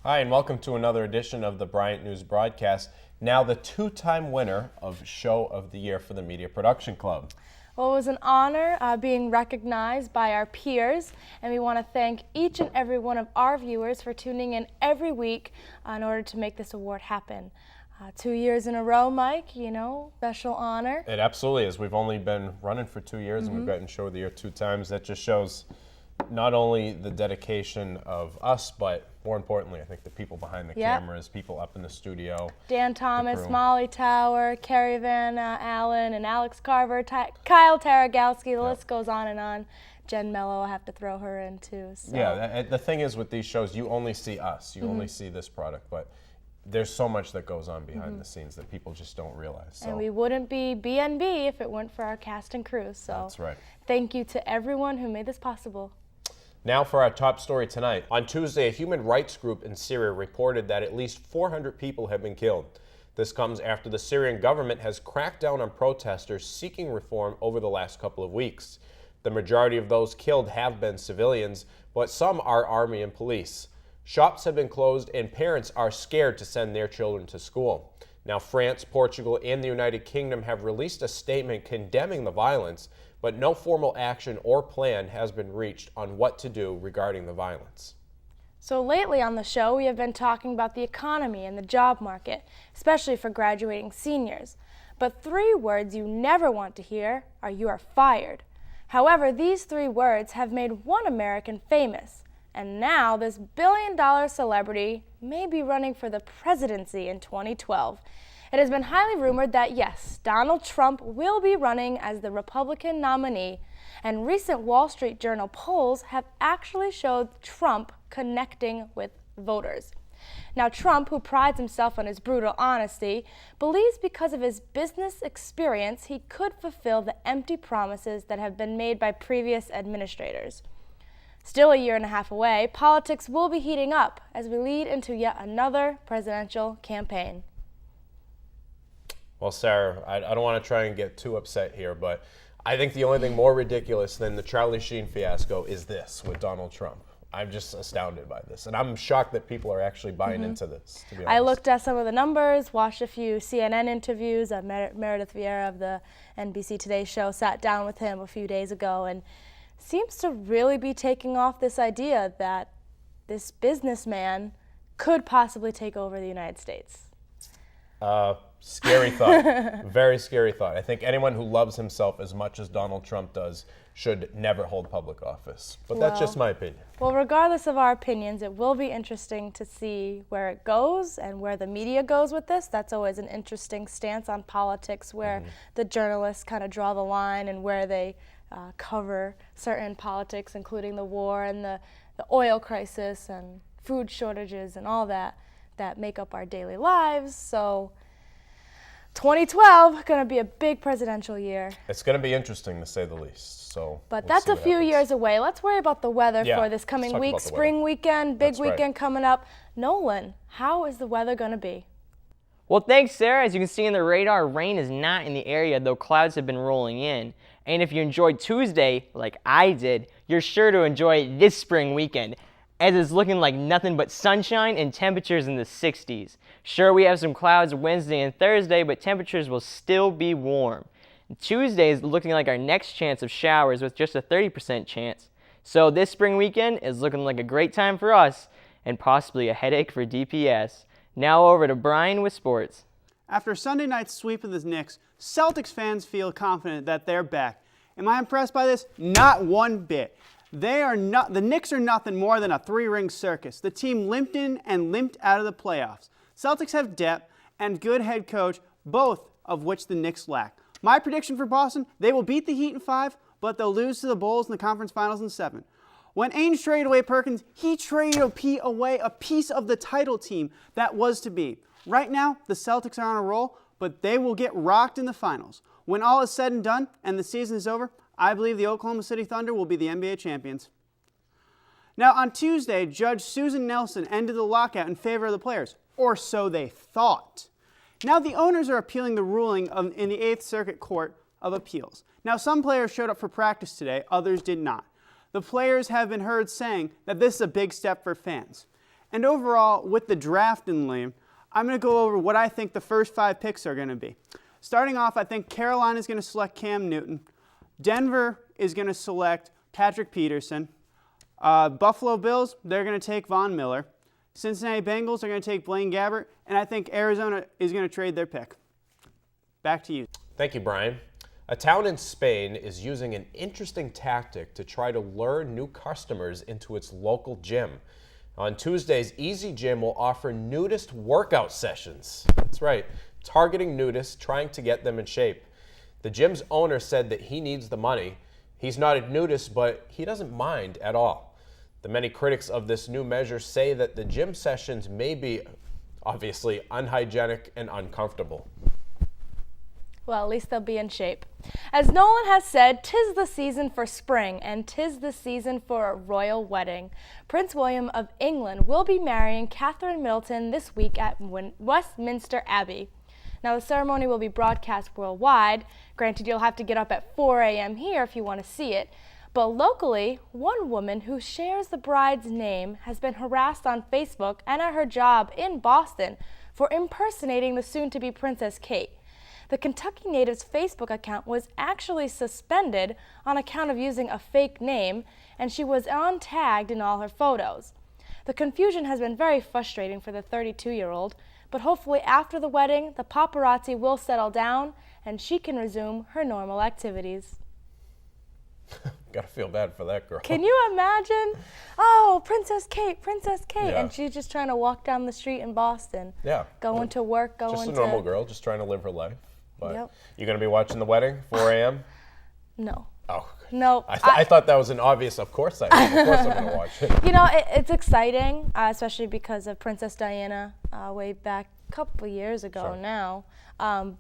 Hi, and welcome to another edition of the Bryant News Broadcast. Now the two-time winner of Show of the Year for the Media Production Club. Well, it was an honor being recognized by our peers, and we want to thank each and every one of our viewers for tuning in every week in order to make this award happen. 2 years in a row, Mike, special honor. It absolutely is. We've only been running for 2 years, and we've gotten Show of the Year 2 times. That just shows not only the dedication of us, but more importantly, I think the people behind the cameras, people up in the studio. Dan Thomas, Molly Tower, Carrie Van Allen, and Alex Carver, Kyle Taragalski, the list goes on and on. Jen Mello, I have to throw her in too. So. Yeah, the thing is with these shows, you only see us, you only see this product, but there's so much that goes on behind the scenes that people just don't realize. So. And we wouldn't be BNB if it weren't for our cast and crew. So that's right. Thank you to everyone who made this possible. Now for our top story tonight. On Tuesday, a human rights group in Syria reported that at least 400 people have been killed. This comes after the Syrian government has cracked down on protesters seeking reform over the last couple of weeks. The majority of those killed have been civilians, but some are army and police. Shops have been closed and parents are scared to send their children to school. Now, France, Portugal, and the United Kingdom have released a statement condemning the violence, but no formal action or plan has been reached on what to do regarding the violence. So lately on the show, we have been talking about the economy and the job market, especially for graduating seniors. But 3 words you never want to hear are "you are fired." However, these 3 words have made one American famous. And now this billion-dollar celebrity may be running for the presidency in 2012. It has been highly rumored that, yes, Donald Trump will be running as the Republican nominee, and recent Wall Street Journal polls have actually showed Trump connecting with voters. Now, Trump, who prides himself on his brutal honesty, believes because of his business experience he could fulfill the empty promises that have been made by previous administrators. Still a year and a half away, politics will be heating up as we lead into yet another presidential campaign. Well, Sarah, I don't want to try and get too upset here, but I think the only thing more ridiculous than the Charlie Sheen fiasco is this with Donald Trump. I'm just astounded by this, and I'm shocked that people are actually buying into this, to be honest. I looked at some of the numbers, watched a few CNN interviews. Meredith Vieira of the NBC Today show sat down with him a few days ago and seems to really be taking off this idea that this businessman could possibly take over the United States. Scary thought. Very scary thought. I think anyone who loves himself as much as Donald Trump does should never hold public office. But that's just my opinion. Well, regardless of our opinions, it will be interesting to see where it goes and where the media goes with this. That's always an interesting stance on politics, where the journalists kind of draw the line and where they cover certain politics, including the war and the oil crisis and food shortages and all that make up our daily lives. So 2012 going to be a big presidential year. It's going to be interesting, to say the least. But that's a few years away. Let's worry about the weather for this coming week, spring weekend, big weekend coming up. Nolan, how is the weather going to be? Well, thanks, Sarah. As you can see in the radar, rain is not in the area, though clouds have been rolling in. And if you enjoyed Tuesday, like I did, you're sure to enjoy this spring weekend, as it's looking like nothing but sunshine and temperatures in the 60s. Sure, we have some clouds Wednesday and Thursday, but temperatures will still be warm. Tuesday is looking like our next chance of showers with just a 30% chance. So this spring weekend is looking like a great time for us and possibly a headache for DPS. Now over to Brian with sports. After Sunday night's sweep of the Knicks, Celtics fans feel confident that they're back. Am I impressed by this? Not one bit. The Knicks are nothing more than a 3-ring circus. The team limped in and limped out of the playoffs. Celtics have depth and good head coach, both of which the Knicks lack. My prediction for Boston, they will beat the Heat in 5, but they'll lose to the Bulls in the conference finals in 7. When Ainge traded away Perkins, he traded away a piece of the title team that was to be. Right now, the Celtics are on a roll, but they will get rocked in the finals. When all is said and done and the season is over, I believe the Oklahoma City Thunder will be the NBA champions. Now, on Tuesday, Judge Susan Nelson ended the lockout in favor of the players, or so they thought. Now, the owners are appealing the ruling in the 8th Circuit Court of Appeals. Now, some players showed up for practice today, others did not. The players have been heard saying that this is a big step for fans. And overall, with the draft in Liam, I'm going to go over what I think the first 5 picks are going to be. Starting off, I think Carolina is going to select Cam Newton. Denver is going to select Patrick Peterson. Buffalo Bills, they're going to take Von Miller. Cincinnati Bengals are going to take Blaine Gabbert. And I think Arizona is going to trade their pick. Back to you. Thank you, Brian. A town in Spain is using an interesting tactic to try to lure new customers into its local gym. On Tuesdays, Easy Gym will offer nudist workout sessions. That's right, targeting nudists, trying to get them in shape. The gym's owner said that he needs the money. He's not a nudist, but he doesn't mind at all. The many critics of this new measure say that the gym sessions may be, obviously, unhygienic and uncomfortable. Well, at least they'll be in shape. As Nolan has said, 'tis the season for spring, and 'tis the season for a royal wedding. Prince William of England will be marrying Catherine Middleton this week at Westminster Abbey. Now, the ceremony will be broadcast worldwide. Granted, you'll have to get up at 4 a.m. here if you want to see it. But locally, one woman who shares the bride's name has been harassed on Facebook and at her job in Boston for impersonating the soon-to-be Princess Kate. The Kentucky native's Facebook account was actually suspended on account of using a fake name, and she was untagged in all her photos. The confusion has been very frustrating for the 32-year-old, but hopefully after the wedding, the paparazzi will settle down and she can resume her normal activities. Gotta feel bad for that girl. Can you imagine? Oh, Princess Kate, Yeah. and she's just trying to walk down the street in Boston. Yeah. Going to work, going to... Just a normal girl, just trying to live her life. But Yep. You gonna be watching the wedding, 4 a.m.? No. Oh. No. I thought that was an obvious, of course I'm gonna watch it. You know, it's exciting, especially because of Princess Diana way back a couple years ago Sure. now.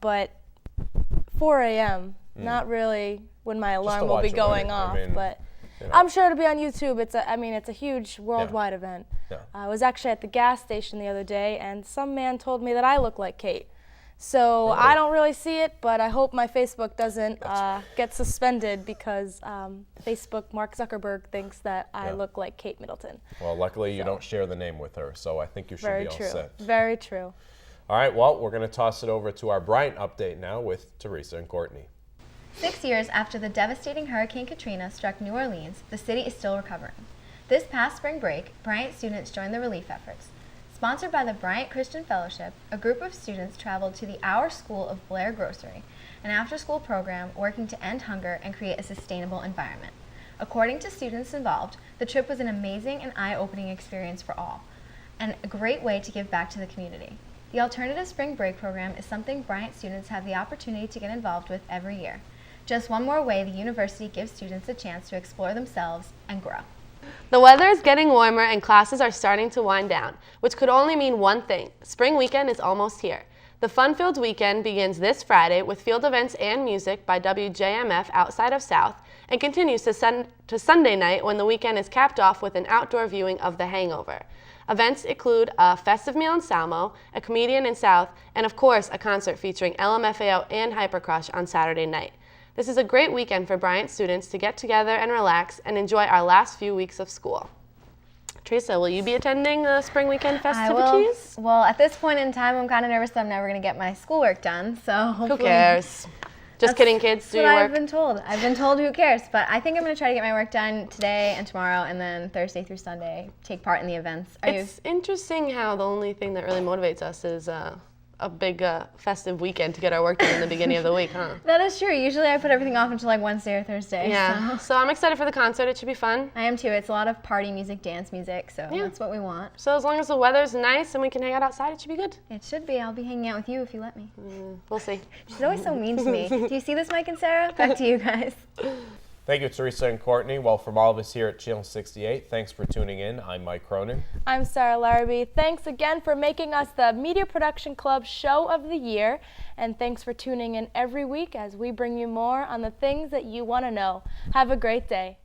But 4 a.m., not really when my alarm will be watch a going wedding. off. I mean, but you know. I'm sure it'll be on YouTube. It's a huge worldwide event. Yeah. I was actually at the gas station the other day, and some man told me that I look like Kate. So Really? I don't really see it, but I hope my Facebook doesn't get suspended because Facebook, Mark Zuckerberg, thinks that I look like Kate Middleton. Well, luckily you don't share the name with her, so I think you should Very be all true. set. Very true. All right, well, we're gonna toss it over to our Bryant update now with Teresa and Courtney. 6 years after the devastating Hurricane Katrina struck New Orleans, the city is still recovering. This past spring break, Bryant students joined the relief efforts. Sponsored by the Bryant Christian Fellowship, a group of students traveled to the Our School of Blair Grocery, an after-school program working to end hunger and create a sustainable environment. According to students involved, the trip was an amazing and eye-opening experience for all, and a great way to give back to the community. The Alternative Spring Break program is something Bryant students have the opportunity to get involved with every year. Just one more way the university gives students a chance to explore themselves and grow. The weather is getting warmer and classes are starting to wind down, which could only mean one thing. Spring weekend is almost here. The fun-filled weekend begins this Friday with field events and music by WJMF outside of South and continues to Sunday night when the weekend is capped off with an outdoor viewing of The Hangover. Events include a festive meal in Salmo, a comedian in South, and of course a concert featuring LMFAO and Hypercrush on Saturday night. This is a great weekend for Bryant students to get together and relax and enjoy our last few weeks of school. Teresa, will you be attending the spring weekend festivities? I will. Well, at this point in time, I'm kind of nervous that I'm never going to get my schoolwork done, so hopefully... Who cares? Just kidding, kids. Do That's your what work. I've been told. I've been told who cares, but I think I'm going to try to get my work done today and tomorrow, and then Thursday through Sunday, take part in the events. It's interesting how the only thing that really motivates us is a big festive weekend to get our work done in the beginning of the week, huh? That is true. Usually I put everything off until like Wednesday or Thursday. Yeah. So I'm excited for the concert. It should be fun. I am too. It's a lot of party music, dance music, so that's what we want. So as long as the weather's nice and we can hang out outside, it should be good. It should be. I'll be hanging out with you if you let me. We'll see. She's always so mean to me. Do you see this, Mike and Sarah? Back to you guys. Thank you, Teresa and Courtney. Well, from all of us here at Channel 68, thanks for tuning in. I'm Mike Cronin. I'm Sarah Larrabee. Thanks again for making us the Media Production Club Show of the Year. And thanks for tuning in every week as we bring you more on the things that you want to know. Have a great day.